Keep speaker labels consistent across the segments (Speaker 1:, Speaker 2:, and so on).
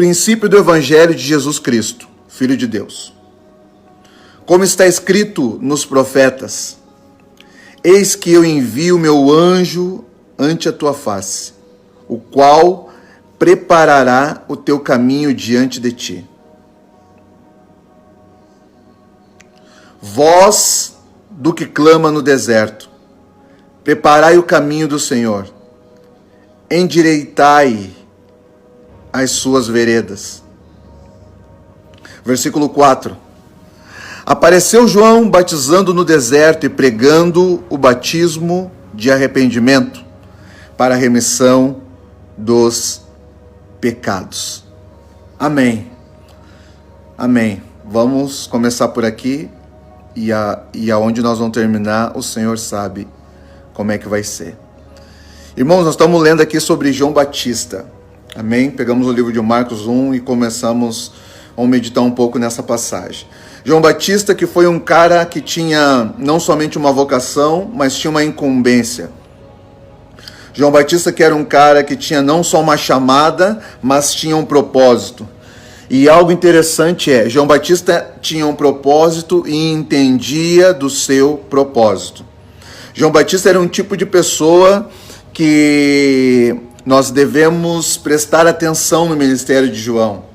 Speaker 1: princípio do Evangelho de Jesus Cristo, Filho de Deus. Como está escrito nos profetas: eis que eu envio meu anjo ante a tua face, o qual preparará o teu caminho diante de ti. Voz do que clama no deserto, preparai o caminho do Senhor, endireitai as suas veredas. Versículo 4. Apareceu João batizando no deserto e pregando o batismo de arrependimento para a remissão dos pecados. Amém. Amém. Vamos começar por aqui e aonde nós vamos terminar, o Senhor sabe como é que vai ser. Irmãos, nós estamos lendo aqui sobre João Batista. Amém? Pegamos o livro de Marcos 1 e começamos a meditar um pouco nessa passagem. João Batista, que foi um cara que tinha não somente uma vocação, mas tinha uma incumbência. João Batista que era um cara que tinha não só uma chamada, mas tinha um propósito. E algo interessante João Batista tinha um propósito e entendia do seu propósito. João Batista era um tipo de pessoa que nós devemos prestar atenção no ministério de João.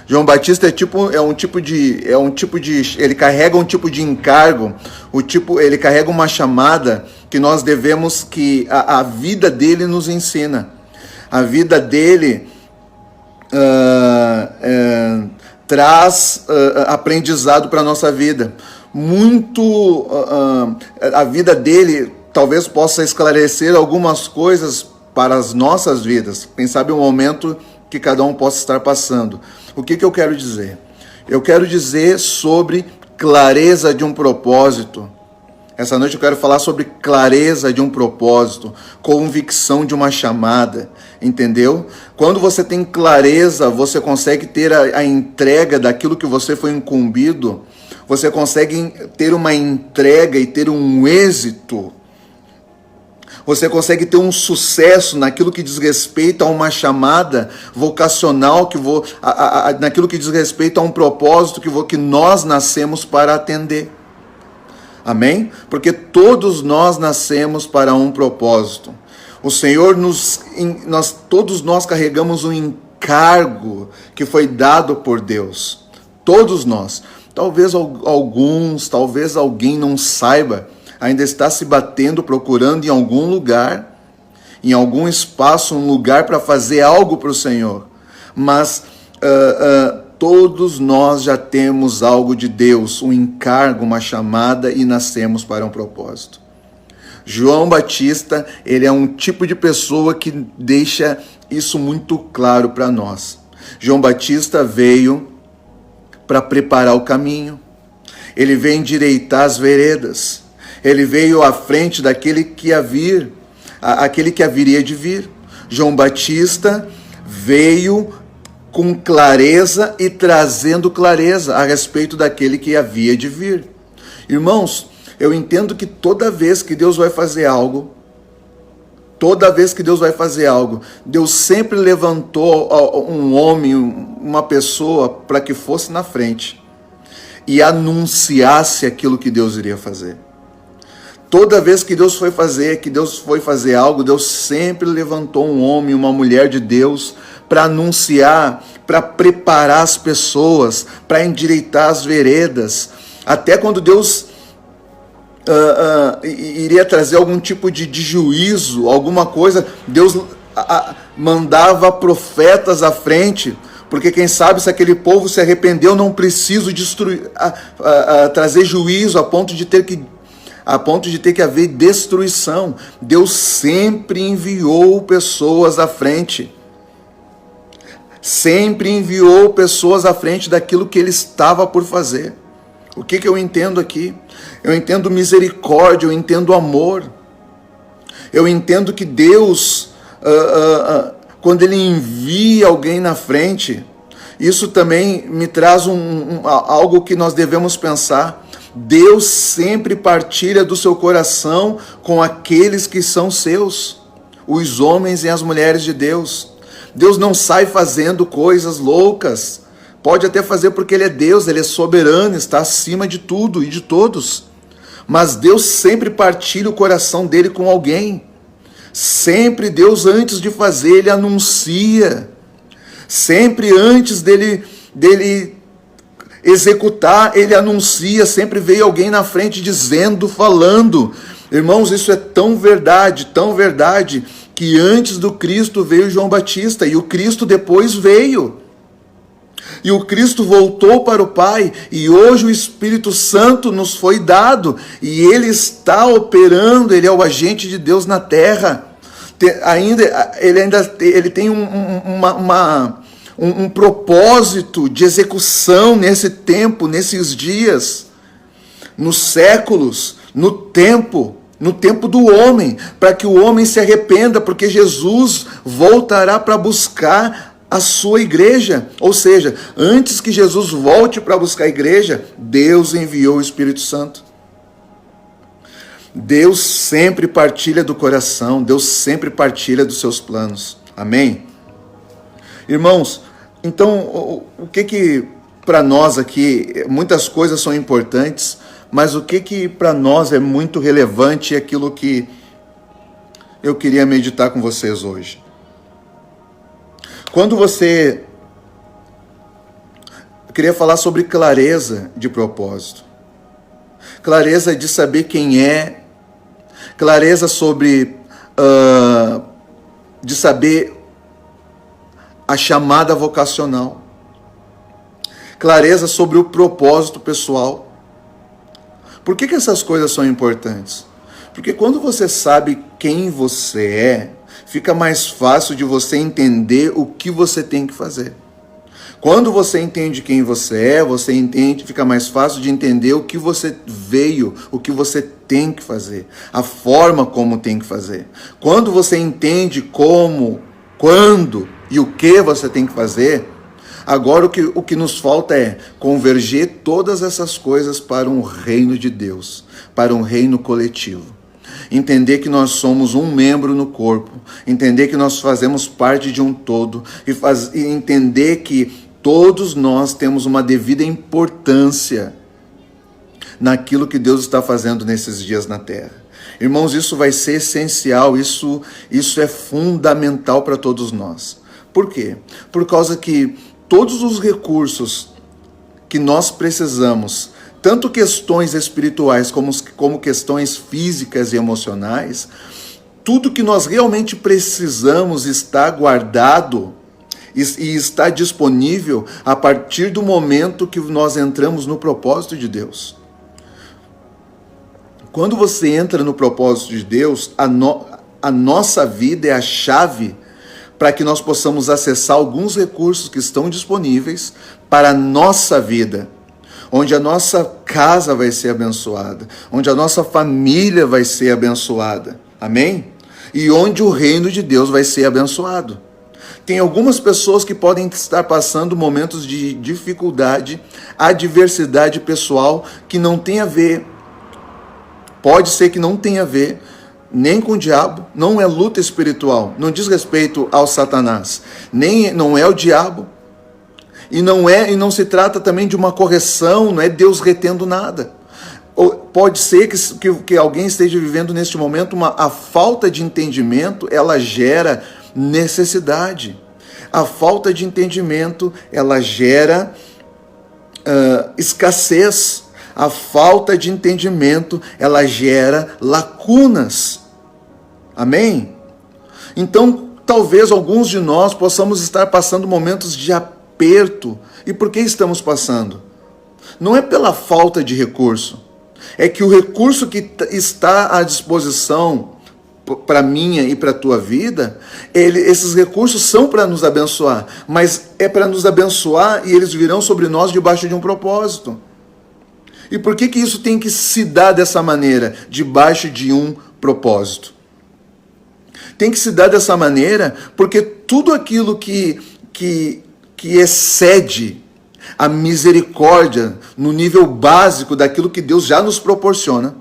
Speaker 1: João Batista ele carrega um tipo de encargo, ele carrega uma chamada que nós devemos, que a vida dele nos ensina. A vida dele traz aprendizado para a nossa vida. A vida dele talvez possa esclarecer algumas coisas para as nossas vidas. Quem sabe o momento que cada um possa estar passando. O que eu quero dizer? Eu quero dizer sobre clareza de um propósito. Essa noite eu quero falar sobre clareza de um propósito, convicção de uma chamada, entendeu? Quando você tem clareza, você consegue ter a entrega daquilo que você foi incumbido, você consegue ter uma entrega e ter um êxito. Você consegue ter um sucesso naquilo que diz respeito a uma chamada vocacional, naquilo que diz respeito a um propósito que nós nascemos para atender. Amém? Porque todos nós nascemos para um propósito. O Senhor todos nós carregamos um encargo que foi dado por Deus. Todos nós. Talvez talvez alguém não saiba, ainda está se batendo, procurando em algum lugar, em algum espaço, um lugar para fazer algo para o Senhor. Mas todos nós já temos algo de Deus, um encargo, uma chamada, e nascemos para um propósito. João Batista, ele é um tipo de pessoa que deixa isso muito claro para nós. João Batista veio para preparar o caminho. Ele veio endireitar as veredas. Ele veio à frente daquele que ia vir, aquele que haveria de vir. João Batista veio com clareza e trazendo clareza a respeito daquele que havia de vir. Irmãos, eu entendo que toda vez que Deus vai fazer algo, Deus sempre levantou um homem, uma pessoa, para que fosse na frente e anunciasse aquilo que Deus iria fazer. Toda vez que Deus foi fazer algo, Deus sempre levantou um homem, uma mulher de Deus para anunciar, para preparar as pessoas, para endireitar as veredas. Até quando Deus iria trazer algum tipo de juízo, alguma coisa, Deus mandava profetas à frente, porque quem sabe se aquele povo se arrependeu, não preciso trazer juízo a ponto de ter que haver destruição. Deus sempre enviou pessoas à frente. Sempre enviou pessoas à frente daquilo que Ele estava por fazer. O que eu entendo aqui? Eu entendo misericórdia, eu entendo amor. Eu entendo que Deus, quando Ele envia alguém na frente, isso também me traz algo que nós devemos pensar. Deus sempre partilha do seu coração com aqueles que são seus, os homens e as mulheres de Deus. Deus não sai fazendo coisas loucas. Pode até fazer porque Ele é Deus, Ele é soberano, está acima de tudo e de todos. Mas Deus sempre partilha o coração dele com alguém. Sempre Deus, antes de fazer, Ele anuncia. Sempre antes dele executar, Ele anuncia. Sempre veio alguém na frente dizendo, falando. Irmãos, isso é tão verdade, que antes do Cristo veio João Batista, e o Cristo depois veio. E o Cristo voltou para o Pai, e hoje o Espírito Santo nos foi dado, e Ele está operando, Ele é o agente de Deus na terra. Ele tem um propósito de execução nesse tempo, nesses dias, nos séculos, no tempo do homem, para que o homem se arrependa, porque Jesus voltará para buscar a sua igreja. Ou seja, antes que Jesus volte para buscar a igreja, Deus enviou o Espírito Santo. Deus sempre partilha do coração, Deus sempre partilha dos seus planos. Amém? Irmãos, então, o que para nós aqui, muitas coisas são importantes, mas o que para nós é muito relevante é aquilo que eu queria meditar com vocês hoje. Eu queria falar sobre clareza de propósito, clareza de saber quem é, clareza sobre, de saber a chamada vocacional, clareza sobre o propósito pessoal. Por que essas coisas são importantes? Porque quando você sabe quem você é, fica mais fácil de você entender o que você tem que fazer. Quando você entende quem você é, fica mais fácil de entender o que você veio, o que você tem que fazer, a forma como tem que fazer. Quando você entende como, quando e o que você tem que fazer, agora o que nos falta é converger todas essas coisas para um reino de Deus, para um reino coletivo. Entender que nós somos um membro no corpo, entender que nós fazemos parte de um todo, e entender que todos nós temos uma devida importância naquilo que Deus está fazendo nesses dias na terra. Irmãos, isso vai ser essencial, isso é fundamental para todos nós. Por quê? Por causa que todos os recursos que nós precisamos, tanto questões espirituais como questões físicas e emocionais, tudo que nós realmente precisamos está guardado e está disponível a partir do momento que nós entramos no propósito de Deus. Quando você entra no propósito de Deus, a nossa vida é a chave para que nós possamos acessar alguns recursos que estão disponíveis para a nossa vida, onde a nossa casa vai ser abençoada, onde a nossa família vai ser abençoada, amém? E onde o reino de Deus vai ser abençoado. Tem algumas pessoas que podem estar passando momentos de dificuldade, adversidade pessoal, que não tem a ver, pode ser que não tenha a ver nem com o diabo, não é luta espiritual, não diz respeito ao Satanás, não é o diabo, e não se trata também de uma correção, não é Deus retendo nada. Ou pode ser que alguém esteja vivendo neste momento a falta de entendimento, ela gera necessidade. A falta de entendimento, ela gera escassez. A falta de entendimento, ela gera lacunas. Amém? Então, talvez alguns de nós possamos estar passando momentos de aperto. E por que estamos passando? Não é pela falta de recurso. É que o recurso que está à disposição para minha e para a tua vida, esses recursos são para nos abençoar. Mas é para nos abençoar e eles virão sobre nós debaixo de um propósito. E por que isso tem que se dar dessa maneira? Debaixo de um propósito. Tem que se dar dessa maneira porque tudo aquilo que excede a misericórdia no nível básico daquilo que Deus já nos proporciona,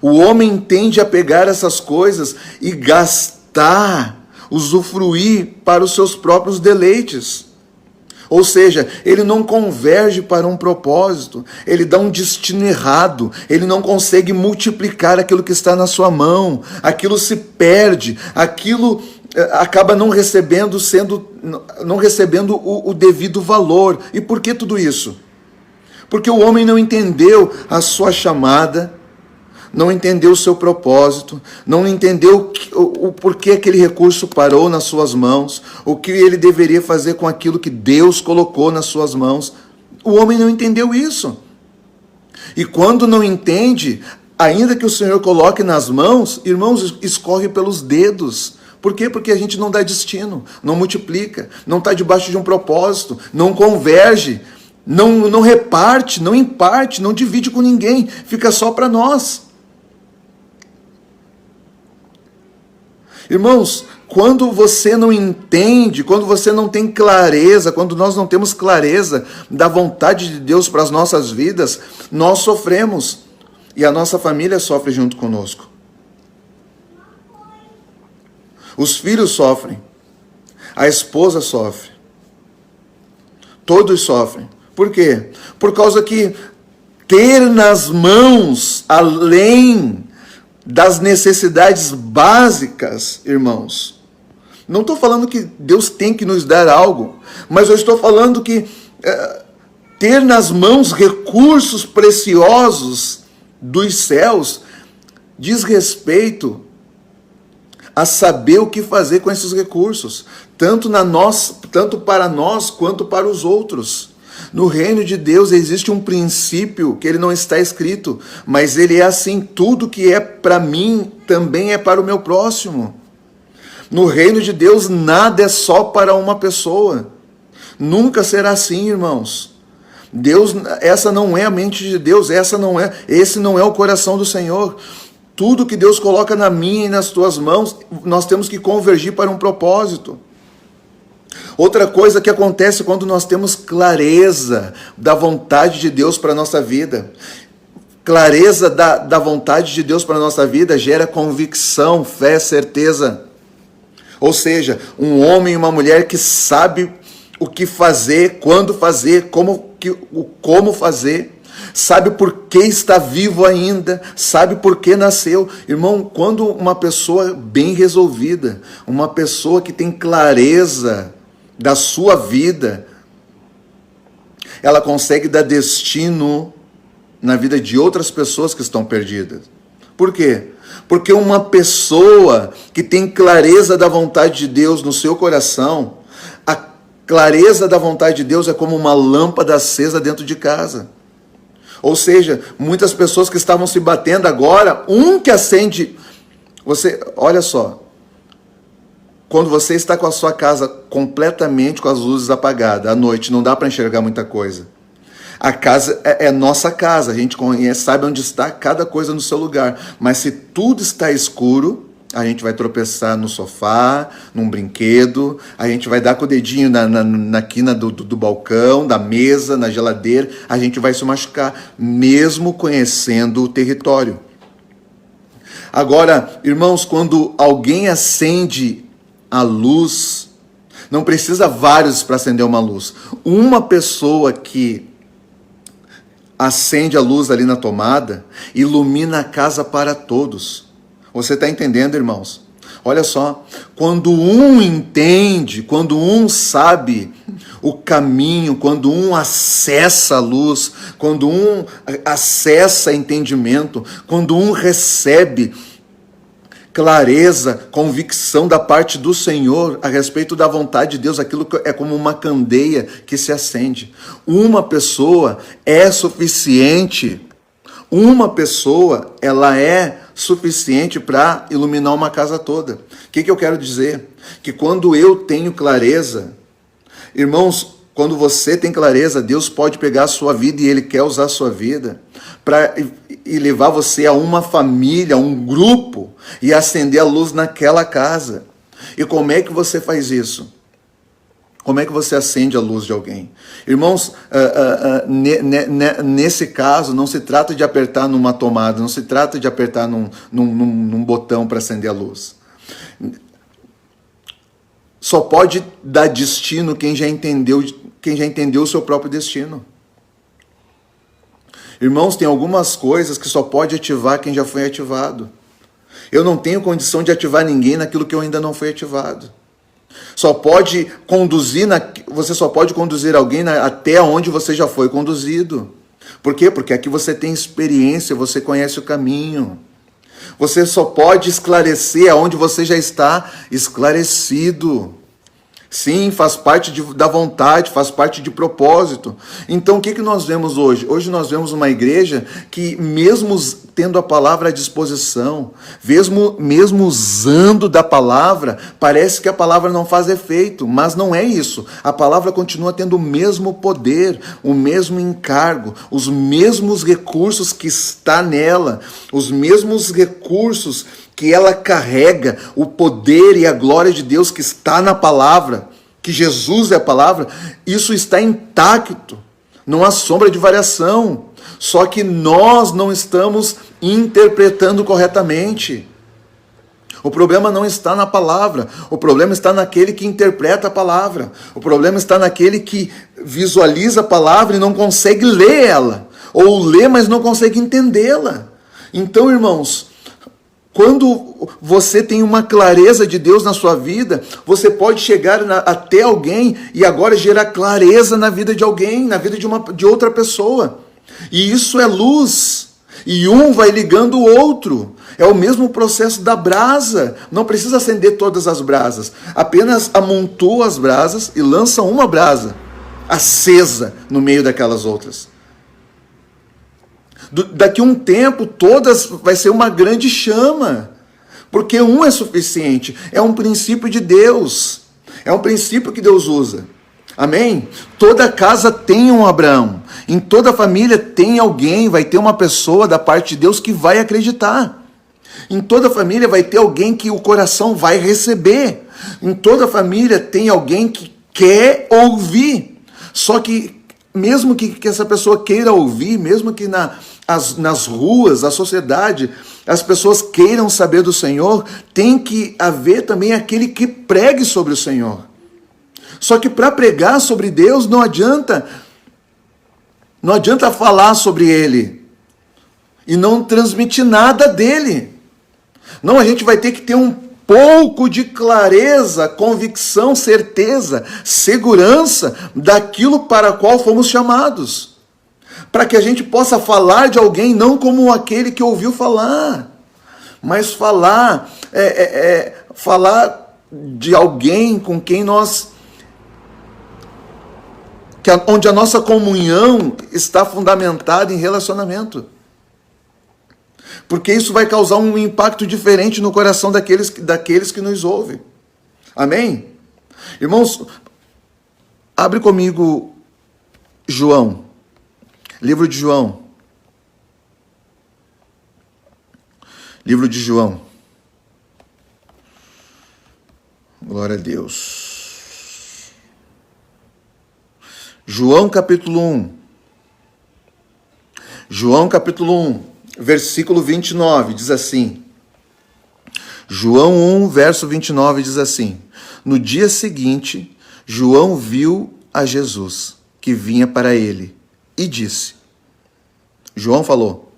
Speaker 1: o homem tende a pegar essas coisas e gastar usufruir para os seus próprios deleites. Ou seja, ele não converge para um propósito, ele dá um destino errado, ele não consegue multiplicar aquilo que está na sua mão, aquilo se perde, aquilo acaba não recebendo o devido valor. E por que tudo isso? Porque o homem não entendeu a sua chamada, não entendeu o seu propósito, não entendeu o porquê aquele recurso parou nas suas mãos, o que ele deveria fazer com aquilo que Deus colocou nas suas mãos. O homem não entendeu isso. E quando não entende, ainda que o Senhor coloque nas mãos, irmãos, escorre pelos dedos. Por quê? Porque a gente não dá destino, não multiplica, não está debaixo de um propósito, não converge, não reparte, não imparte, não divide com ninguém, fica só para nós. Irmãos, quando você não entende, quando você não tem clareza, quando nós não temos clareza da vontade de Deus para as nossas vidas, nós sofremos e a nossa família sofre junto conosco. Os filhos sofrem, a esposa sofre, todos sofrem. Por quê? Por causa que ter nas mãos, além das necessidades básicas, irmãos. Não estou falando que Deus tem que nos dar algo, mas eu estou falando que ter nas mãos recursos preciosos dos céus diz respeito a saber o que fazer com esses recursos, tanto para nós quanto para os outros. No reino de Deus existe um princípio que ele não está escrito, mas ele é assim: tudo que é para mim também é para o meu próximo. No reino de Deus nada é só para uma pessoa. Nunca será assim, irmãos. Deus, essa não é a mente de Deus, esse não é o coração do Senhor. Tudo que Deus coloca na minha e nas tuas mãos, nós temos que convergir para um propósito. Outra coisa que acontece quando nós temos clareza da vontade de Deus para a nossa vida. Clareza da vontade de Deus para a nossa vida gera convicção, fé, certeza. Ou seja, um homem e uma mulher que sabe o que fazer, quando fazer, como fazer, sabe por que está vivo ainda, sabe por que nasceu. Irmão, quando uma pessoa bem resolvida, uma pessoa que tem clareza da sua vida, ela consegue dar destino na vida de outras pessoas que estão perdidas. Por quê? Porque uma pessoa que tem clareza da vontade de Deus no seu coração, a clareza da vontade de Deus é como uma lâmpada acesa dentro de casa. Ou seja, muitas pessoas que estavam se batendo agora, um que acende. Olha só, quando você está com a sua casa completamente com as luzes apagadas, à noite não dá para enxergar muita coisa. A casa é nossa casa, a gente conhece, sabe onde está cada coisa no seu lugar. Mas se tudo está escuro, a gente vai tropeçar no sofá, num brinquedo, a gente vai dar com o dedinho na quina do balcão, da mesa, na geladeira, a gente vai se machucar, mesmo conhecendo o território. Agora, irmãos, quando alguém acende a luz, não precisa vários para acender uma luz. Uma pessoa que acende a luz ali na tomada, ilumina a casa para todos. Você está entendendo, irmãos? Olha só, quando um entende, quando um sabe o caminho, quando um acessa a luz, quando um acessa entendimento, quando um recebe clareza, convicção da parte do Senhor a respeito da vontade de Deus, aquilo que é como uma candeia que se acende. Uma pessoa é suficiente, ela é suficiente para iluminar uma casa toda. O que eu quero dizer? Que quando eu tenho clareza, irmãos, quando você tem clareza, Deus pode pegar a sua vida e Ele quer usar a sua vida e levar você a uma família, a um grupo e acender a luz naquela casa. E como é que você faz isso? Como é que você acende a luz de alguém? Irmãos, nesse caso, não se trata de apertar numa tomada, não se trata de apertar num botão para acender a luz. Só pode dar destino quem já entendeu o seu próprio destino. Irmãos, tem algumas coisas que só pode ativar quem já foi ativado. Eu não tenho condição de ativar ninguém naquilo que eu ainda não fui ativado. Você só pode conduzir alguém até onde você já foi conduzido. Por quê? Porque aqui você tem experiência, você conhece o caminho. Você só pode esclarecer aonde você já está esclarecido. Sim, faz parte da vontade, faz parte de propósito. Então, o que nós vemos hoje? Hoje nós vemos uma igreja que, mesmo tendo a palavra à disposição, mesmo usando da palavra, parece que a palavra não faz efeito, mas não é isso. A palavra continua tendo o mesmo poder, o mesmo encargo, os mesmos recursos que está nela, os mesmos recursos que ela carrega, o poder e a glória de Deus que está na palavra, que Jesus é a palavra, isso está intacto, não há sombra de variação, só que nós não estamos interpretando corretamente. O problema não está na palavra, o problema está naquele que interpreta a palavra, o problema está naquele que visualiza a palavra e não consegue ler ela, ou lê, mas não consegue entendê-la. Então, irmãos, quando você tem uma clareza de Deus na sua vida, você pode chegar até alguém e agora gerar clareza na vida de alguém, na vida de outra pessoa. E isso é luz. E um vai ligando o outro. É o mesmo processo da brasa. Não precisa acender todas as brasas. Apenas amontoa as brasas e lança uma brasa acesa no meio daquelas outras. Daqui a um tempo, todas vai ser uma grande chama, porque um é suficiente, é um princípio de Deus, é um princípio que Deus usa, amém? Toda casa tem um Abraão, em toda família tem alguém, vai ter uma pessoa da parte de Deus que vai acreditar, em toda família vai ter alguém que o coração vai receber, em toda família tem alguém que quer ouvir, só que mesmo que essa pessoa queira ouvir, mesmo que nas ruas, a sociedade, as pessoas queiram saber do Senhor, tem que haver também aquele que pregue sobre o Senhor. Só que para pregar sobre Deus não adianta falar sobre Ele e não transmitir nada dele. Não, a gente vai ter que ter um pouco de clareza, convicção, certeza, segurança daquilo para qual fomos chamados. Para que a gente possa falar de alguém não como aquele que ouviu falar, mas falar de alguém com quem onde a nossa comunhão está fundamentada em relacionamento. Porque isso vai causar um impacto diferente no coração daqueles que nos ouvem. Amém? Irmãos, abre comigo João. Livro de João. Livro de João. Glória a Deus. João capítulo 1. João capítulo 1, versículo 29, diz assim. João 1, verso 29 diz assim. No dia seguinte, João viu a Jesus, que vinha para ele, e disse, João falou,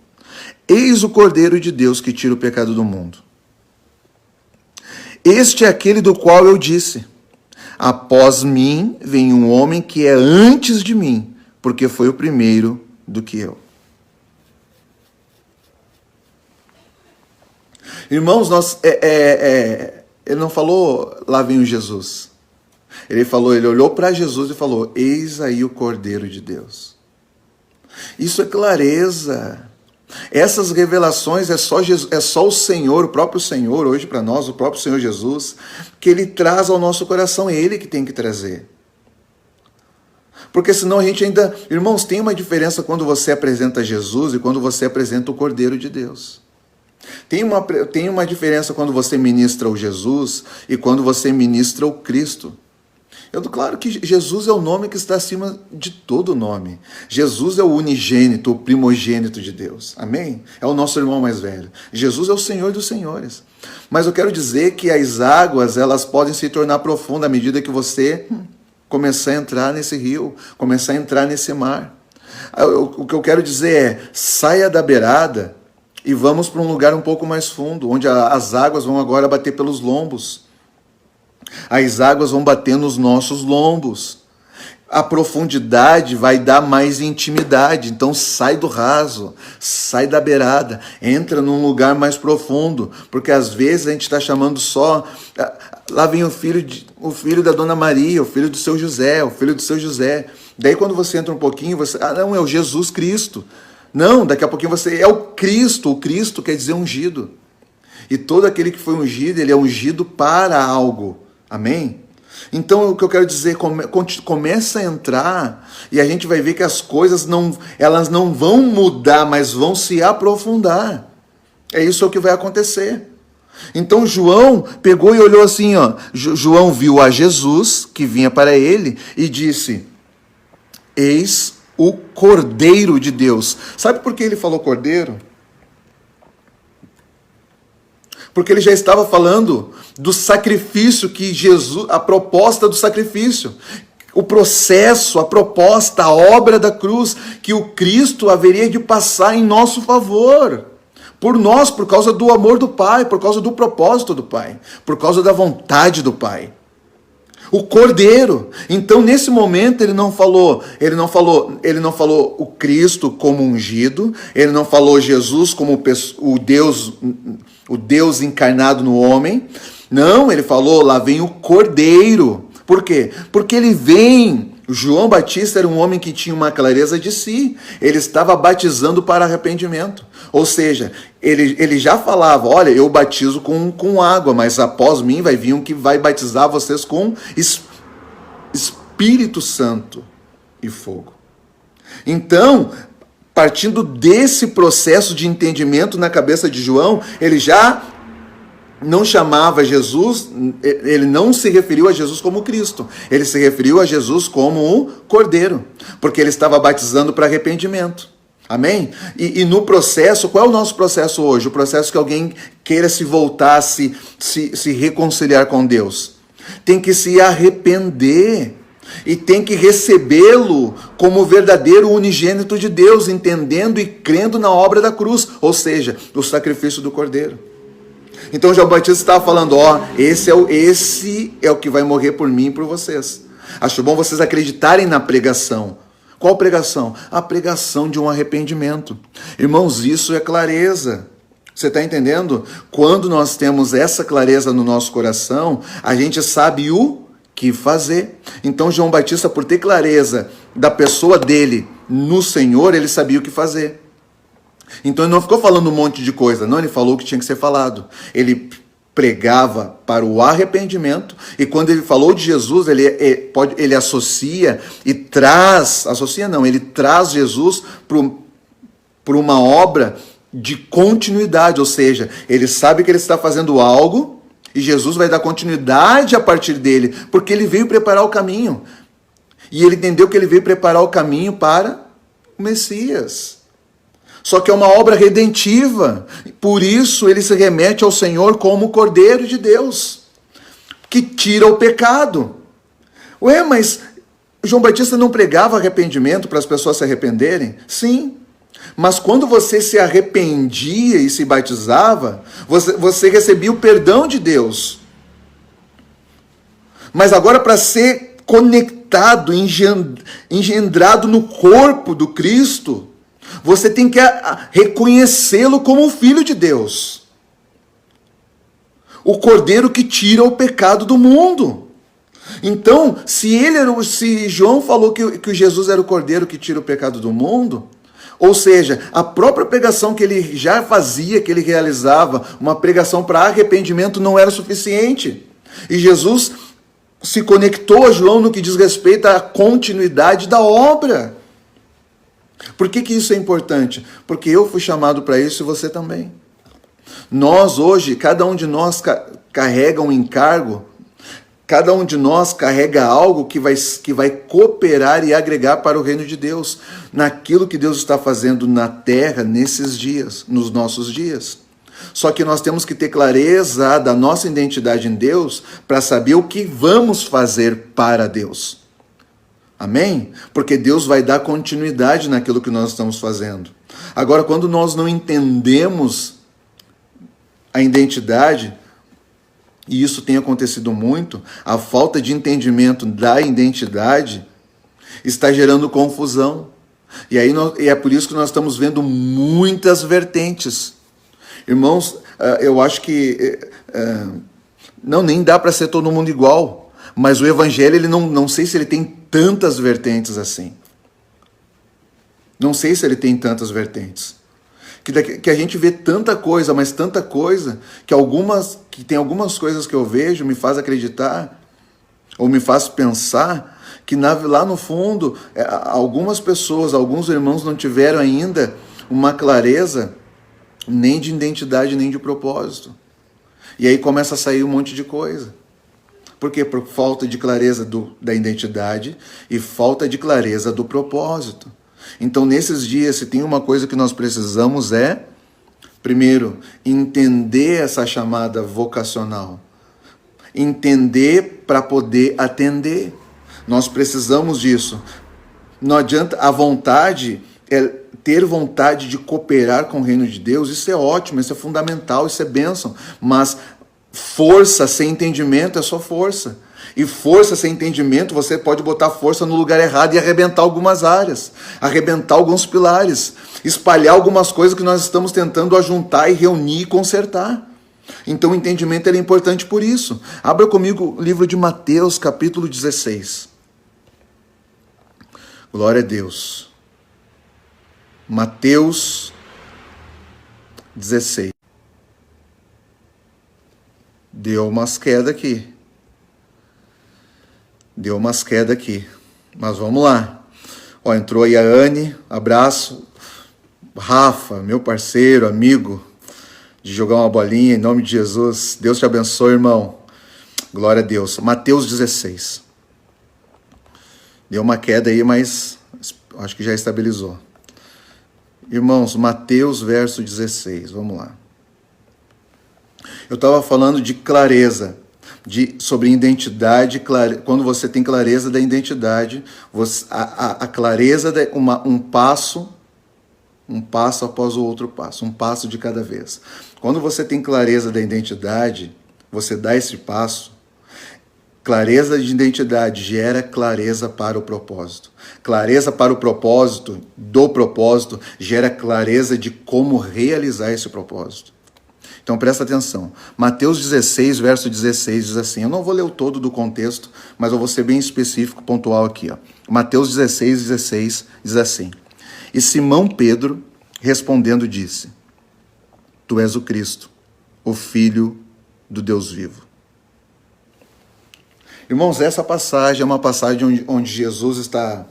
Speaker 1: eis o Cordeiro de Deus que tira o pecado do mundo. Este é aquele do qual eu disse, após mim vem um homem que é antes de mim, porque foi o primeiro do que eu. Irmãos, ele não falou, lá vem o Jesus. Ele olhou para Jesus e falou, eis aí o Cordeiro de Deus. Isso é clareza. Essas revelações é só o Senhor, o próprio Senhor, hoje para nós, o próprio Senhor Jesus, que Ele traz ao nosso coração, é Ele que tem que trazer. Porque senão a gente ainda... Irmãos, tem uma diferença quando você apresenta Jesus e quando você apresenta o Cordeiro de Deus. Tem uma diferença quando você ministra o Jesus e quando você ministra o Cristo. Claro que Jesus é o nome que está acima de todo nome. Jesus é o unigênito, o primogênito de Deus. Amém? É o nosso irmão mais velho. Jesus é o Senhor dos senhores. Mas eu quero dizer que as águas, elas podem se tornar profundas à medida que você começar a entrar nesse rio, começar a entrar nesse mar. O que eu quero dizer é, saia da beirada e vamos para um lugar um pouco mais fundo, onde as águas vão agora bater pelos lombos. As águas vão bater nos nossos lombos. A profundidade vai dar mais intimidade. Então sai do raso, sai da beirada, entra num lugar mais profundo. Porque às vezes a gente está chamando só... Lá vem o filho da Dona Maria, o filho do seu José, o filho do seu José. Daí quando você entra um pouquinho, você... não, é o Jesus Cristo. Não, daqui a pouquinho você... É o Cristo quer dizer ungido. E todo aquele que foi ungido, ele é ungido para algo. Amém? Então, o que eu quero dizer, começa a entrar e a gente vai ver que as coisas elas não vão mudar, mas vão se aprofundar. É isso que vai acontecer. Então, João pegou e olhou assim, ó. João viu a Jesus que vinha para ele e disse, eis o Cordeiro de Deus. Sabe por que ele falou Cordeiro? Porque ele já estava falando do sacrifício que Jesus, a proposta do sacrifício, o processo, a proposta, a obra da cruz, que o Cristo haveria de passar em nosso favor, por nós, por causa do amor do Pai, por causa do propósito do Pai, por causa da vontade do Pai. O Cordeiro. Então, nesse momento, ele não falou o Cristo como ungido, ele não falou Jesus como o Deus encarnado no homem. Não, ele falou, lá vem o Cordeiro. Por quê? Porque ele vem. João Batista era um homem que tinha uma clareza de si. Ele estava batizando para arrependimento. Ou seja, ele já falava, olha, eu batizo com água, mas após mim vai vir um que vai batizar vocês com Espírito Santo e fogo. Então, partindo desse processo de entendimento na cabeça de João, ele já não chamava Jesus, ele não se referiu a Jesus como Cristo, ele se referiu a Jesus como o Cordeiro, porque ele estava batizando para arrependimento. Amém? E no processo, qual é o nosso processo hoje? O processo que alguém queira se voltar, se reconciliar com Deus. Tem que se arrepender e tem que recebê-lo como o verdadeiro unigênito de Deus, entendendo e crendo na obra da cruz, ou seja, o sacrifício do Cordeiro. Então João Batista estava falando, esse é o que vai morrer por mim e por vocês. Acho bom vocês acreditarem na pregação. Qual pregação? A pregação de um arrependimento. Irmãos, isso é clareza. Você está entendendo? Quando nós temos essa clareza no nosso coração, a gente sabe o que fazer. Então João Batista, por ter clareza da pessoa dele no Senhor, ele sabia o que fazer. Então ele não ficou falando um monte de coisa, não, ele falou o que tinha que ser falado. Ele pregava para o arrependimento, e quando ele falou de Jesus, ele associa e traz, ele traz Jesus para uma obra de continuidade, ou seja, ele sabe que ele está fazendo algo, e Jesus vai dar continuidade a partir dele, porque ele veio preparar o caminho, e ele entendeu que ele veio preparar o caminho para o Messias. Só que é uma obra redentiva. Por isso ele se remete ao Senhor como o Cordeiro de Deus, que tira o pecado. Mas João Batista não pregava arrependimento para as pessoas se arrependerem? Sim. Mas quando você se arrependia e se batizava, você recebia o perdão de Deus. Mas agora, para ser conectado, engendrado no corpo do Cristo, você tem que reconhecê-lo como o Filho de Deus. O Cordeiro que tira o pecado do mundo. Então, se João falou que Jesus era o Cordeiro que tira o pecado do mundo, ou seja, a própria pregação que ele já fazia, que ele realizava, uma pregação para arrependimento, não era suficiente. E Jesus se conectou a João no que diz respeito à continuidade da obra. Por que isso é importante? Porque eu fui chamado para isso e você também. Nós hoje, cada um de nós carrega um encargo, Cada um de nós carrega algo que vai cooperar e agregar para o reino de Deus, naquilo que Deus está fazendo na terra nesses dias, nos nossos dias. Só que nós temos que ter clareza da nossa identidade em Deus para saber o que vamos fazer para Deus. Amém? Porque Deus vai dar continuidade naquilo que nós estamos fazendo. Agora, quando nós não entendemos a identidade, e isso tem acontecido muito, a falta de entendimento da identidade está gerando confusão. E é por isso que nós estamos vendo muitas vertentes. Irmãos, eu acho que nem dá para ser todo mundo igual, mas o evangelho, ele não sei se ele tem tantas vertentes assim. Não sei se ele tem tantas vertentes. Que a gente vê tanta coisa, mas tanta coisa, que tem algumas coisas que eu vejo, me faz acreditar, ou me faz pensar, que lá no fundo, algumas pessoas, alguns irmãos não tiveram ainda uma clareza, nem de identidade, nem de propósito. E aí começa a sair um monte de coisa. Por quê? Por falta de clareza da identidade e falta de clareza do propósito. Então, nesses dias, se tem uma coisa que nós precisamos primeiro, entender essa chamada vocacional. Entender para poder atender. Nós precisamos disso. Não adianta a vontade, ter vontade de cooperar com o reino de Deus, isso é ótimo, isso é fundamental, isso é bênção. Mas força sem entendimento é só força. E força sem entendimento, você pode botar força no lugar errado e arrebentar algumas áreas, arrebentar alguns pilares, espalhar algumas coisas que nós estamos tentando ajuntar e reunir e consertar. Então o entendimento é importante por isso. Abra comigo o livro de Mateus, capítulo 16. Glória a Deus. Mateus 16. Deu umas quedas aqui. Mas vamos lá. Entrou aí a Anne, abraço. Rafa, meu parceiro, amigo, de jogar uma bolinha, em nome de Jesus. Deus te abençoe, irmão. Glória a Deus. Mateus 16. Deu uma queda aí, mas acho que já estabilizou. Irmãos, Mateus verso 16, vamos lá. Eu estava falando de clareza, sobre identidade. Quando você tem clareza da identidade, a clareza de um passo após o outro passo, um passo de cada vez. Quando você tem clareza da identidade, você dá esse passo. Clareza de identidade gera clareza para o propósito. Clareza para o propósito, do propósito, gera clareza de como realizar esse propósito. Então presta atenção. Mateus 16, verso 16 diz assim, eu não vou ler o todo do contexto, mas eu vou ser bem específico, pontual aqui. Mateus 16, 16 diz assim, e Simão Pedro, respondendo, disse, tu és o Cristo, o Filho do Deus vivo. Irmãos, essa passagem é uma passagem onde Jesus está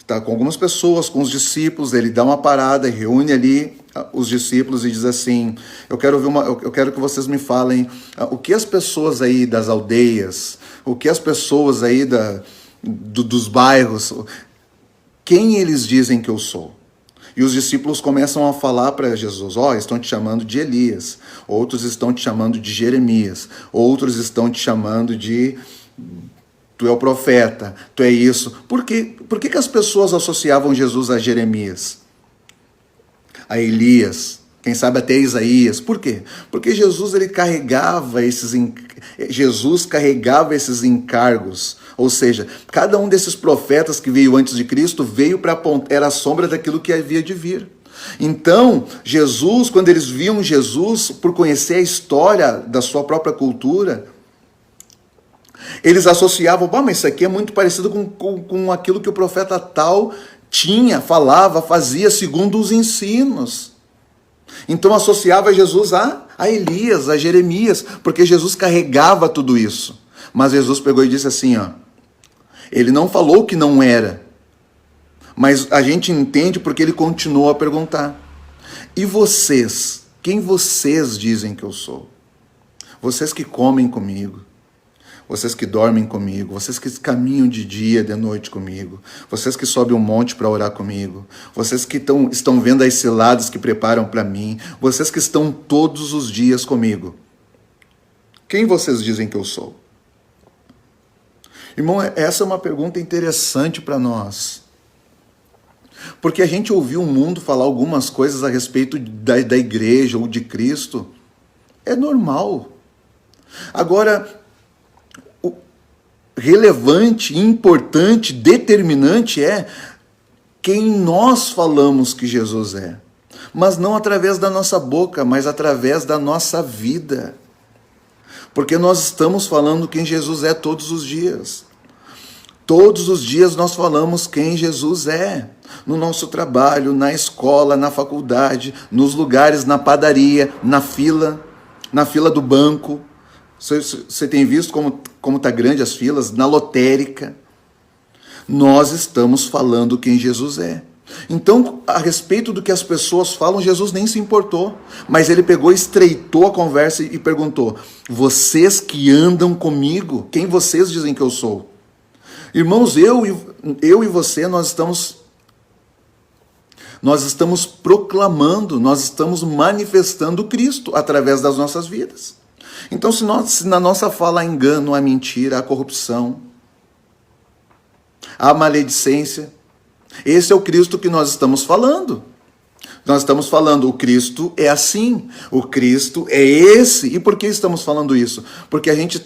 Speaker 1: com algumas pessoas, com os discípulos, ele dá uma parada e reúne ali os discípulos e diz assim, eu quero que vocês me falem o que as pessoas aí das aldeias, o que as pessoas aí dos bairros, quem eles dizem que eu sou? E os discípulos começam a falar para Jesus, estão te chamando de Elias, outros estão te chamando de Jeremias, outros estão te chamando de... Tu é o profeta, tu é isso. Por que as pessoas associavam Jesus a Jeremias? A Elias, quem sabe até Isaías. Por quê? Porque Jesus carregava esses encargos. Ou seja, cada um desses profetas que veio antes de Cristo veio para era a sombra daquilo que havia de vir. Então, Jesus, quando eles viam Jesus, por conhecer a história da sua própria cultura, eles associavam, mas isso aqui é muito parecido com aquilo que o profeta tal tinha, falava, fazia, segundo os ensinos. Então associava Jesus a Elias, a Jeremias, porque Jesus carregava tudo isso. Mas Jesus pegou e disse assim, ele não falou que não era, mas a gente entende porque ele continuou a perguntar. E vocês? Quem vocês dizem que eu sou? Vocês que comem comigo, vocês que dormem comigo, vocês que caminham de dia, de noite comigo, vocês que sobem um monte para orar comigo, vocês que estão vendo as ciladas que preparam para mim, vocês que estão todos os dias comigo. Quem vocês dizem que eu sou? Irmão, essa é uma pergunta interessante para nós. Porque a gente ouviu o mundo falar algumas coisas a respeito da igreja ou de Cristo. É normal. Agora, o relevante, importante, determinante é quem nós falamos que Jesus é. Mas não através da nossa boca, mas através da nossa vida. Porque nós estamos falando quem Jesus é todos os dias. Todos os dias nós falamos quem Jesus é. No nosso trabalho, na escola, na faculdade, nos lugares, na padaria, na fila do banco. Você tem visto como está grande as filas? Na lotérica. Nós estamos falando quem Jesus é. Então, a respeito do que as pessoas falam, Jesus nem se importou. Mas ele pegou, estreitou a conversa e perguntou: vocês que andam comigo, quem vocês dizem que eu sou? Irmãos, eu e você, nós estamos proclamando, nós estamos manifestando Cristo através das nossas vidas. Então, se na nossa fala há engano, há mentira, há corrupção, há maledicência, esse é o Cristo que nós estamos falando. Nós estamos falando, o Cristo é assim, o Cristo é esse. E por que estamos falando isso? Porque a gente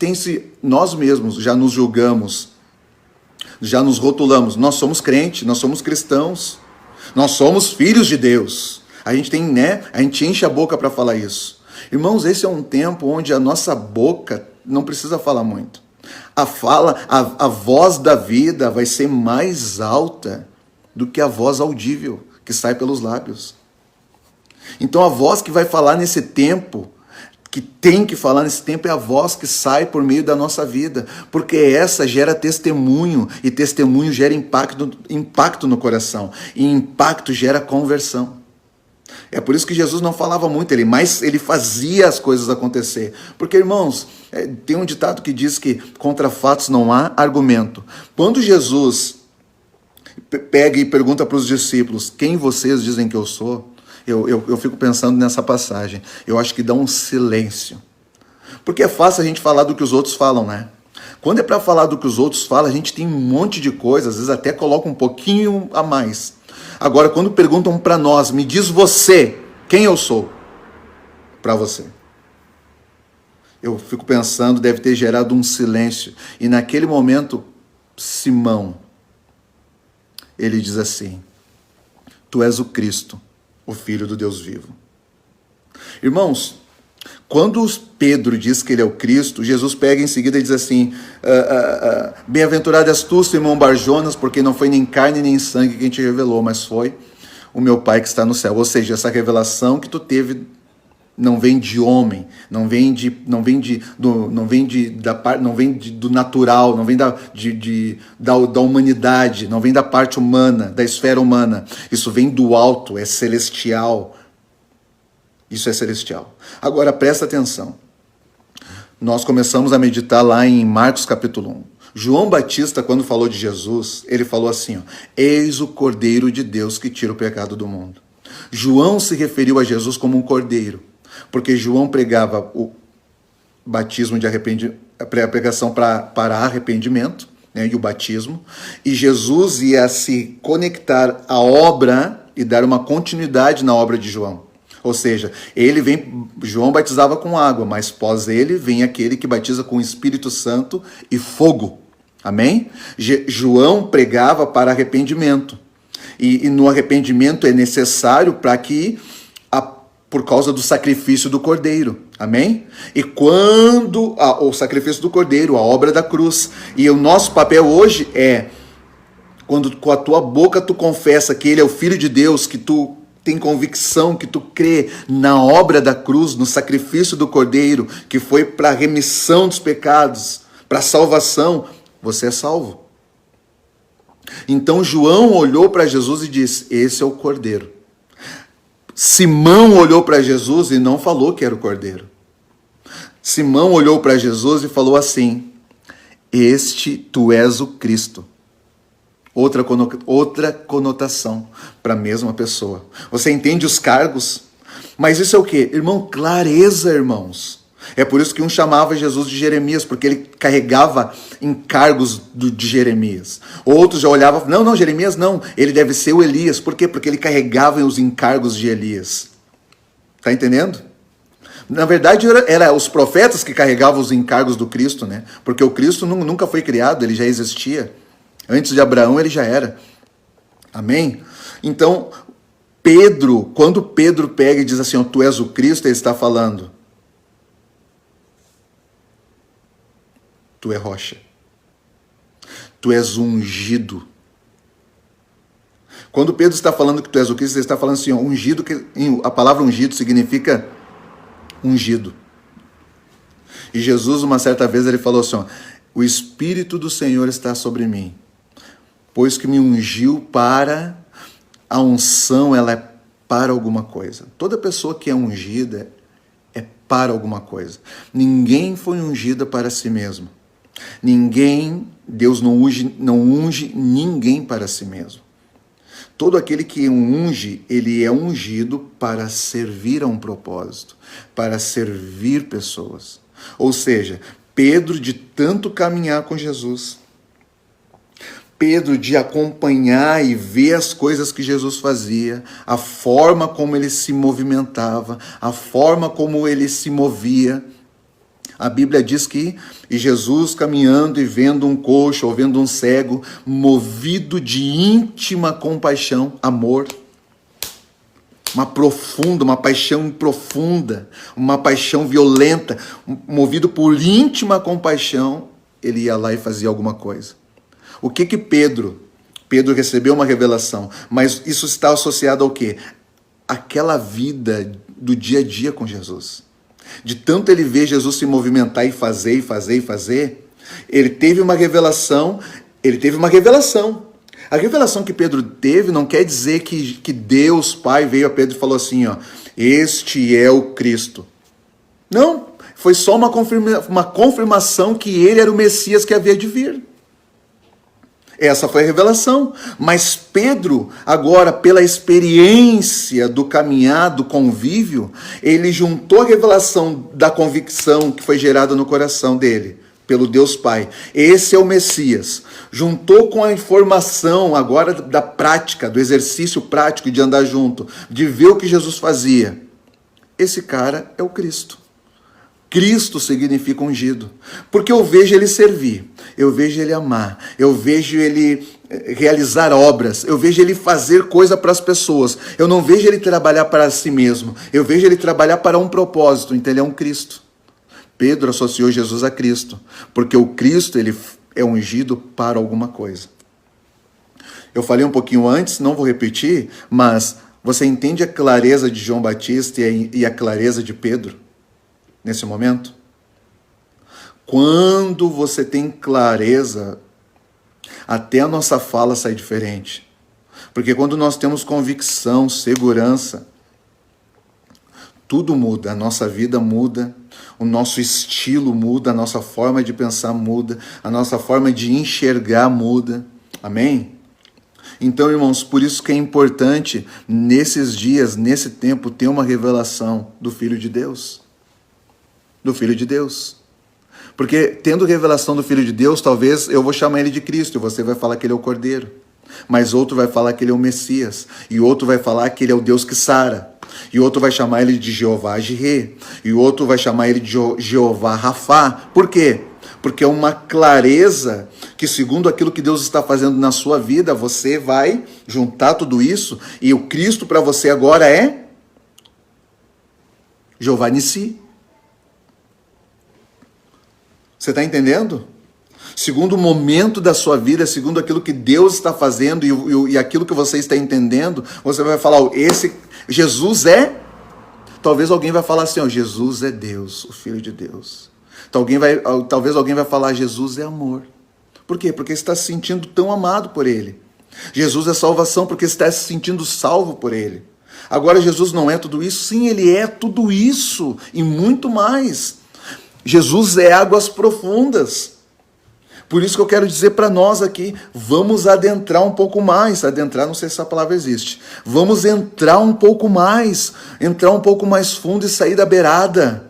Speaker 1: nós mesmos já nos julgamos, já nos rotulamos. Nós somos crentes, nós somos cristãos, nós somos filhos de Deus. A gente enche a boca para falar isso. Irmãos, esse é um tempo onde a nossa boca não precisa falar muito. A voz da vida vai ser mais alta do que a voz audível que sai pelos lábios. Então a voz que vai falar nesse tempo, que tem que falar nesse tempo, é a voz que sai por meio da nossa vida, porque essa gera testemunho, e testemunho gera impacto no coração, e impacto gera conversão. É por isso que Jesus não falava muito, ele fazia as coisas acontecer. Porque, irmãos, tem um ditado que diz que contra fatos não há argumento. Quando Jesus pega e pergunta para os discípulos: quem vocês dizem que eu sou? Eu fico pensando nessa passagem. Eu acho que dá um silêncio. Porque é fácil a gente falar do que os outros falam, né? Quando é para falar do que os outros falam, a gente tem um monte de coisa, às vezes até coloca um pouquinho a mais. Agora, quando perguntam para nós: me diz você, quem eu sou? Para você. Eu fico pensando, deve ter gerado um silêncio. E naquele momento, Simão, ele diz assim: tu és o Cristo, o Filho do Deus vivo. Irmãos, quando Pedro diz que ele é o Cristo, Jesus pega em seguida e diz assim: bem-aventurado és tu, Simão Barjonas, porque não foi nem carne nem sangue quem te revelou, mas foi o meu Pai que está no céu. Ou seja, essa revelação que tu teve não vem de homem, não vem do natural, não vem da humanidade, não vem da parte humana, da esfera humana. Isso vem do alto, é celestial. Isso é celestial. Agora, presta atenção. Nós começamos a meditar lá em Marcos capítulo 1. João Batista, quando falou de Jesus, ele falou assim: eis o Cordeiro de Deus que tira o pecado do mundo. João se referiu a Jesus como um cordeiro, porque João pregava o batismo de arrependimento, a pregação para arrependimento, né, e o batismo, e Jesus ia se conectar à obra e dar uma continuidade na obra de João. Ou seja, João batizava com água, mas pós ele vem aquele que batiza com o Espírito Santo e fogo. Amém? João pregava para arrependimento. E no arrependimento é necessário para que, por causa do sacrifício do Cordeiro. Amém? E quando o sacrifício do Cordeiro, a obra da cruz. E o nosso papel hoje é, quando com a tua boca tu confessa que ele é o Filho de Deus, que tu tem convicção, que tu crê na obra da cruz, no sacrifício do Cordeiro, que foi para a remissão dos pecados, para a salvação, você é salvo. Então João olhou para Jesus e disse: esse é o Cordeiro. Simão olhou para Jesus e não falou que era o Cordeiro. Simão olhou para Jesus e falou assim: Tu és o Cristo. Outra conotação para a mesma pessoa. Você entende os cargos? Mas isso é o quê? Irmão, clareza, irmãos. É por isso que um chamava Jesus de Jeremias, porque ele carregava encargos de Jeremias. Outros já olhavam, não, Jeremias não, ele deve ser o Elias. Por quê? Porque ele carregava os encargos de Elias. Está entendendo? Na verdade, era os profetas que carregavam os encargos do Cristo, né? Porque o Cristo nunca foi criado, ele já existia. Antes de Abraão, ele já era. Amém? Então, quando Pedro pega e diz assim, tu és o Cristo, ele está falando, tu é rocha. Tu és ungido. Quando Pedro está falando que tu és o Cristo, ele está falando assim, ungido, a palavra ungido significa ungido. E Jesus, uma certa vez, ele falou assim, o Espírito do Senhor está sobre mim, pois que me ungiu para... A unção, ela é para alguma coisa. Toda pessoa que é ungida é para alguma coisa. Ninguém foi ungida para si mesmo. Deus não unge ninguém para si mesmo. Todo aquele que unge, ele é ungido para servir a um propósito, para servir pessoas. Ou seja, Pedro, de tanto caminhar com Jesus, Pedro, de acompanhar e ver as coisas que Jesus fazia, a forma como ele se movimentava, a forma como ele se movia. A Bíblia diz que Jesus caminhando e vendo um coxo ou vendo um cego, movido de íntima compaixão, amor, uma paixão profunda, uma paixão violenta, movido por íntima compaixão, ele ia lá e fazia alguma coisa. O que Pedro recebeu uma revelação, mas isso está associado ao quê? Aquela vida do dia a dia com Jesus. De tanto ele ver Jesus se movimentar e fazer, ele teve uma revelação, A revelação que Pedro teve não quer dizer que Deus Pai veio a Pedro e falou assim, este é o Cristo. Não, foi só uma confirmação que ele era o Messias que havia de vir. Essa foi a revelação. Mas Pedro, agora, pela experiência do caminhar, do convívio, ele juntou a revelação da convicção que foi gerada no coração dele, pelo Deus Pai. Esse é o Messias. Juntou com a informação agora da prática, do exercício prático de andar junto, de ver o que Jesus fazia. Esse cara é o Cristo. Cristo significa ungido, porque eu vejo ele servir, eu vejo ele amar, eu vejo ele realizar obras, eu vejo ele fazer coisa para as pessoas, eu não vejo ele trabalhar para si mesmo, eu vejo ele trabalhar para um propósito, então ele é um Cristo. Pedro associou Jesus a Cristo, porque o Cristo ele é ungido para alguma coisa. Eu falei um pouquinho antes, não vou repetir, mas você entende a clareza de João Batista e a clareza de Pedro? Nesse momento, quando você tem clareza, até a nossa fala sai diferente. Porque quando nós temos convicção, segurança, tudo muda, a nossa vida muda, o nosso estilo muda, a nossa forma de pensar muda, a nossa forma de enxergar muda. Amém? Então, irmãos, por isso que é importante, nesses dias, nesse tempo, ter uma revelação do Filho de Deus. Do Filho de Deus. Porque tendo revelação do Filho de Deus, talvez eu vou chamar ele de Cristo, e você vai falar que ele é o Cordeiro. Mas outro vai falar que ele é o Messias. E outro vai falar que ele é o Deus que sara. E outro vai chamar ele de Jeová Jirê. E outro vai chamar ele de Jeová Rafá. Por quê? Porque é uma clareza que, segundo aquilo que Deus está fazendo na sua vida, você vai juntar tudo isso. E o Cristo para você agora é Jeová Nissi. Você está entendendo? Segundo o momento da sua vida, segundo aquilo que Deus está fazendo e aquilo que você está entendendo, você vai falar, esse Jesus é... Talvez alguém vai falar assim, Jesus é Deus, o Filho de Deus. Talvez alguém vai falar, Jesus é amor. Por quê? Porque está se sentindo tão amado por Ele. Jesus é salvação porque está se sentindo salvo por Ele. Agora, Jesus não é tudo isso? Sim, Ele é tudo isso e muito mais. Jesus é águas profundas. Por isso que eu quero dizer para nós aqui, vamos adentrar um pouco mais. Adentrar, não sei se essa palavra existe. Vamos entrar um pouco mais fundo e sair da beirada.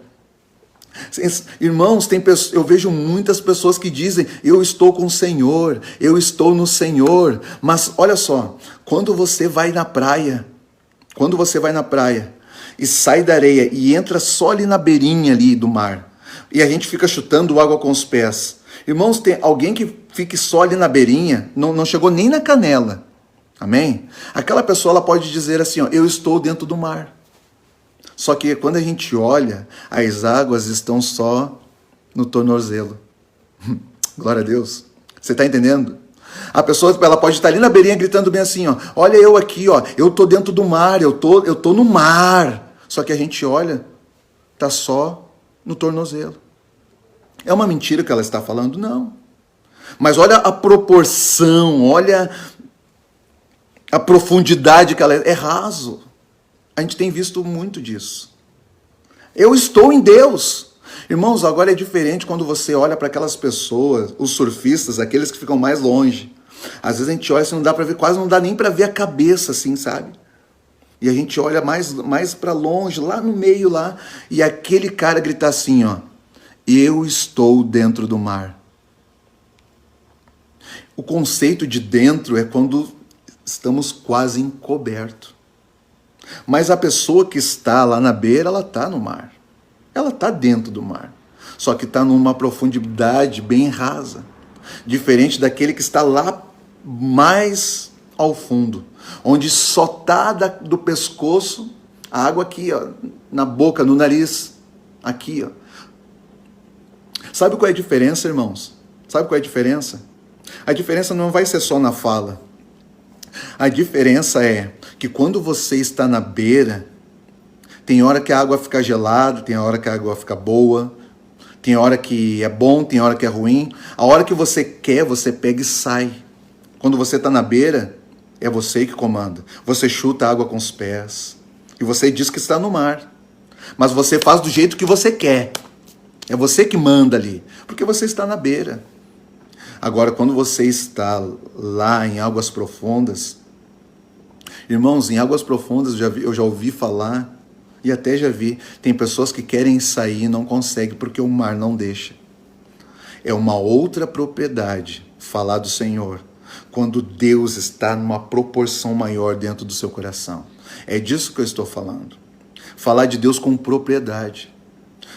Speaker 1: Irmãos, eu vejo muitas pessoas que dizem, eu estou com o Senhor, eu estou no Senhor. Mas olha só, quando você vai na praia e sai da areia e entra só ali na beirinha ali do mar, e a gente fica chutando água com os pés. Irmãos, tem alguém que fique só ali na beirinha, não chegou nem na canela. Amém? Aquela pessoa ela pode dizer assim, ó, eu estou dentro do mar. Só que quando a gente olha, as águas estão só no tornozelo. Glória a Deus. Você está entendendo? A pessoa ela pode estar ali na beirinha gritando bem assim, ó, olha eu aqui, ó, eu estou dentro do mar, eu tô no mar. Só que a gente olha, tá só no tornozelo. É uma mentira que ela está falando? Não. Mas olha a proporção, olha a profundidade que ela é raso. A gente tem visto muito disso. Eu estou em Deus. Irmãos, agora é diferente quando você olha para aquelas pessoas, os surfistas, aqueles que ficam mais longe. Às vezes a gente olha assim, não dá para ver, quase não dá nem para ver a cabeça assim, sabe? E a gente olha mais para longe, lá no meio lá, e aquele cara grita assim, ó, eu estou dentro do mar. O conceito de dentro é quando estamos quase encobertos. Mas a pessoa que está lá na beira, ela está no mar. Ela está dentro do mar. Só que está numa profundidade bem rasa. Diferente daquele que está lá mais ao fundo. Onde só está do pescoço, a água aqui, ó, na boca, no nariz. Aqui, ó. Sabe qual é a diferença, irmãos? Sabe qual é a diferença? A diferença não vai ser só na fala. A diferença é que quando você está na beira, tem hora que a água fica gelada, tem hora que a água fica boa, tem hora que é bom, tem hora que é ruim. A hora que você quer, você pega e sai. Quando você está na beira, é você que comanda. Você chuta a água com os pés. E você diz que está no mar. Mas você faz do jeito que você quer. É você que manda ali. Porque você está na beira. Agora, quando você está lá em águas profundas, irmãos, em águas profundas eu já ouvi falar, e até já vi, tem pessoas que querem sair e não conseguem porque o mar não deixa. É uma outra propriedade falar do Senhor, quando Deus está numa proporção maior dentro do seu coração. É disso que eu estou falando. Falar de Deus com propriedade.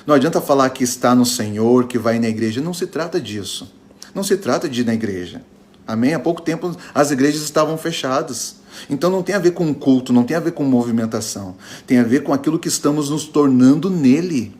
Speaker 1: Não adianta falar que está no Senhor, que vai na igreja, não se trata disso. Não se trata de ir na igreja. Amém? Há pouco tempo as igrejas estavam fechadas. Então não tem a ver com culto, não tem a ver com movimentação. Tem a ver com aquilo que estamos nos tornando nele.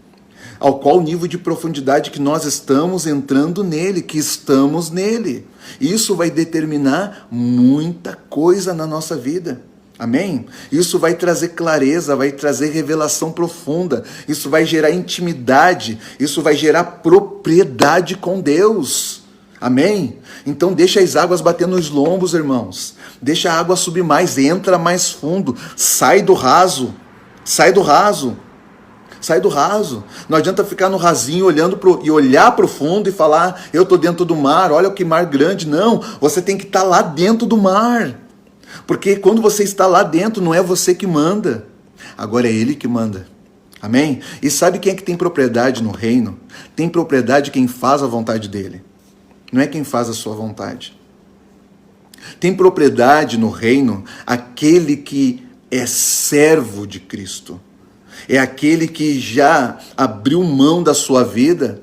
Speaker 1: Ao qual nível de profundidade que nós estamos entrando nele, que estamos nele. Isso vai determinar muita coisa na nossa vida. Amém? Isso vai trazer clareza, vai trazer revelação profunda. Isso vai gerar intimidade. Isso vai gerar propriedade com Deus. Amém? Então deixa as águas bater nos lombos, irmãos. Deixa a água subir mais, entra mais fundo. Sai do raso. Sai do raso. Sai do raso. Não adianta ficar no rasinho e olhar para o fundo e falar, eu estou dentro do mar, olha que mar grande. Não, você tem que estar lá dentro do mar. Porque quando você está lá dentro, não é você que manda. Agora é Ele que manda. Amém? E sabe quem é que tem propriedade no reino? Tem propriedade quem faz a vontade dEle. Não é quem faz a sua vontade. Tem propriedade no reino aquele que é servo de Cristo. É aquele que já abriu mão da sua vida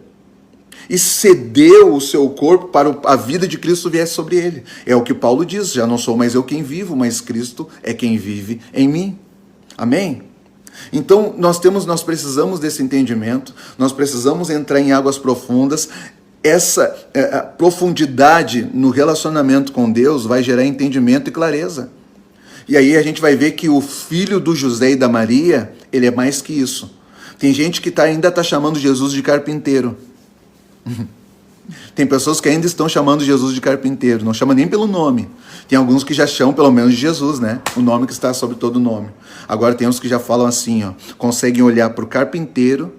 Speaker 1: e cedeu o seu corpo para a vida de Cristo viesse sobre ele. É o que Paulo diz, já não sou mais eu quem vivo, mas Cristo é quem vive em mim. Amém? Então nós precisamos desse entendimento, nós precisamos entrar em águas profundas. Essa profundidade no relacionamento com Deus vai gerar entendimento e clareza. E aí a gente vai ver que o filho do José e da Maria, ele é mais que isso. Tem gente que ainda está chamando Jesus de carpinteiro. Tem pessoas que ainda estão chamando Jesus de carpinteiro, não chama nem pelo nome. Tem alguns que já chamam pelo menos de Jesus, né? O nome que está sobre todo nome. Agora tem uns que já falam assim, ó, conseguem olhar para o carpinteiro,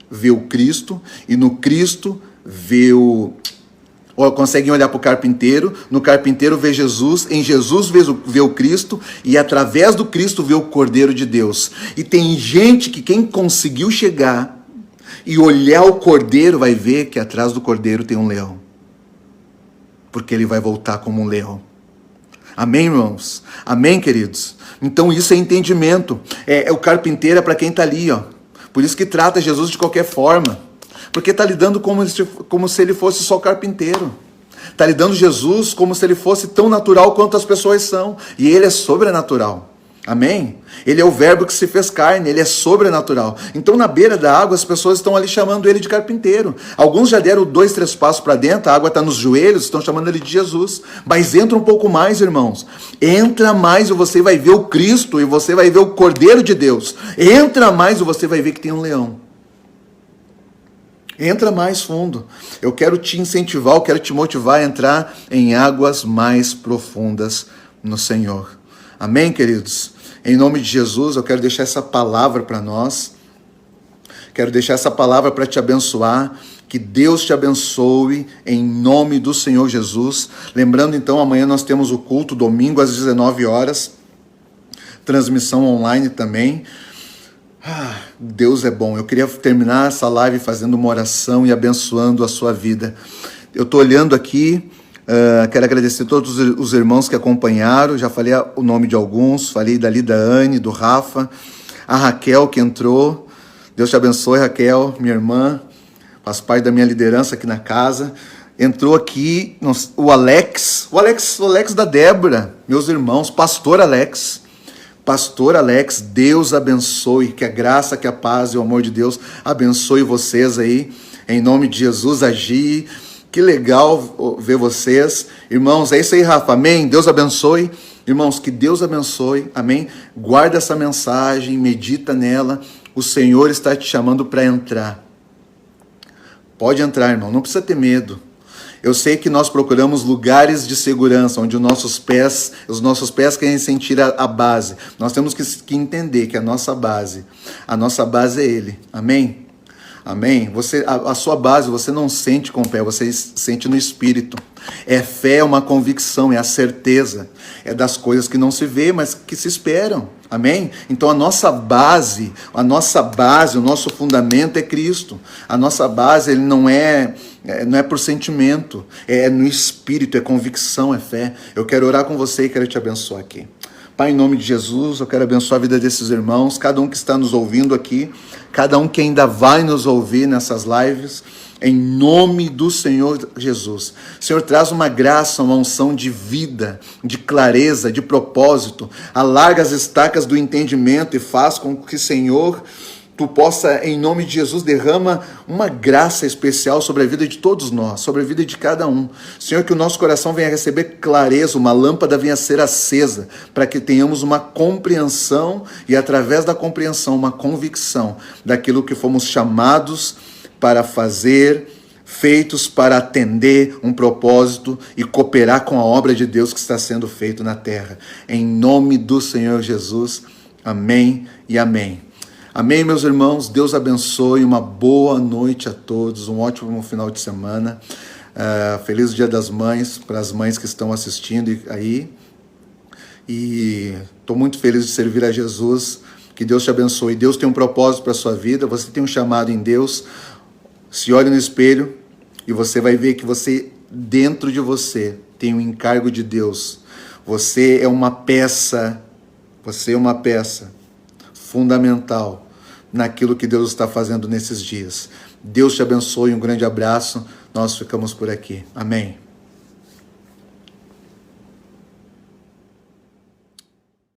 Speaker 1: ver o Cristo, e no Cristo ver Ou conseguem olhar para o carpinteiro, no carpinteiro vê Jesus, em Jesus vê o Cristo, e através do Cristo vê o Cordeiro de Deus. E tem gente que quem conseguiu chegar e olhar o Cordeiro vai ver que atrás do Cordeiro tem um leão. Porque ele vai voltar como um leão. Amém, irmãos? Amém, queridos? Então isso é entendimento. O carpinteiro é para quem está ali, ó. Por isso que trata Jesus de qualquer forma. Porque está lidando como se ele fosse só carpinteiro. Está lidando Jesus como se ele fosse tão natural quanto as pessoas são. E ele é sobrenatural. Amém? Ele é o verbo que se fez carne, ele é sobrenatural. Então na beira da água as pessoas estão ali chamando ele de carpinteiro. Alguns já deram 2, 3 passos para dentro, a água está nos joelhos, estão chamando ele de Jesus. Mas entra um pouco mais, irmãos. Entra mais e você vai ver o Cristo, e você vai ver o Cordeiro de Deus. Entra mais e você vai ver que tem um leão. Entra mais fundo. Eu quero te incentivar, eu quero te motivar a entrar em águas mais profundas no Senhor. Amém, queridos? Em nome de Jesus, eu quero deixar essa palavra para nós. Quero deixar essa palavra para te abençoar. Que Deus te abençoe em nome do Senhor Jesus. Lembrando então, amanhã nós temos o culto, domingo às 19 horas. Transmissão online também. Deus é bom. Eu queria terminar essa live fazendo uma oração e abençoando a sua vida. Eu estou olhando aqui, quero agradecer a todos os irmãos que acompanharam. Já falei o nome de alguns, falei dali da Anne, do Rafa, a Raquel que entrou. Deus te abençoe, Raquel, minha irmã, faz parte da minha liderança aqui na casa. Entrou aqui o Alex da Débora, meus irmãos, pastor Alex. Pastor Alex, Deus abençoe, que a graça, que a paz e o amor de Deus abençoe vocês aí, em nome de Jesus. Agir, que legal ver vocês, irmãos. É isso aí, Rafa, amém? Deus abençoe, irmãos, que Deus abençoe, amém? Guarda essa mensagem, medita nela, o Senhor está te chamando para entrar. Pode entrar, irmão, não precisa ter medo. Eu sei que nós procuramos lugares de segurança, onde os nossos pés querem sentir a base. Nós temos que entender que a nossa base é Ele. Amém? Amém? A sua base você não sente com o pé, você sente no Espírito. Fé, é uma convicção, é a certeza. É das coisas que não se vê, mas que se esperam. Amém? Então a nossa base, o nosso fundamento é Cristo. A nossa base ele não é por sentimento, é no Espírito, é convicção, é fé. Eu quero orar com você e quero te abençoar aqui. Pai, em nome de Jesus, eu quero abençoar a vida desses irmãos, cada um que está nos ouvindo aqui, cada um que ainda vai nos ouvir nessas lives, em nome do Senhor Jesus. Senhor, traz uma graça, uma unção de vida, de clareza, de propósito, alarga as estacas do entendimento e faz com que, Senhor, Tu possa, em nome de Jesus, derrama uma graça especial sobre a vida de todos nós, sobre a vida de cada um. Senhor, que o nosso coração venha receber clareza, uma lâmpada venha a ser acesa, para que tenhamos uma compreensão e, através da compreensão, uma convicção daquilo que fomos chamados para fazer, feitos para atender um propósito e cooperar com a obra de Deus que está sendo feito na terra. Em nome do Senhor Jesus, amém e amém. Amém, meus irmãos, Deus abençoe, uma boa noite a todos, um ótimo final de semana, feliz Dia das Mães, para as mães que estão assistindo aí, e estou muito feliz de servir a Jesus, que Deus te abençoe. Deus tem um propósito para a sua vida, você tem um chamado em Deus. Se olhe no espelho e você vai ver que dentro de você tem um encargo de Deus, você é uma peça fundamental naquilo que Deus está fazendo nesses dias. Deus te abençoe, um grande abraço, nós ficamos por aqui. Amém.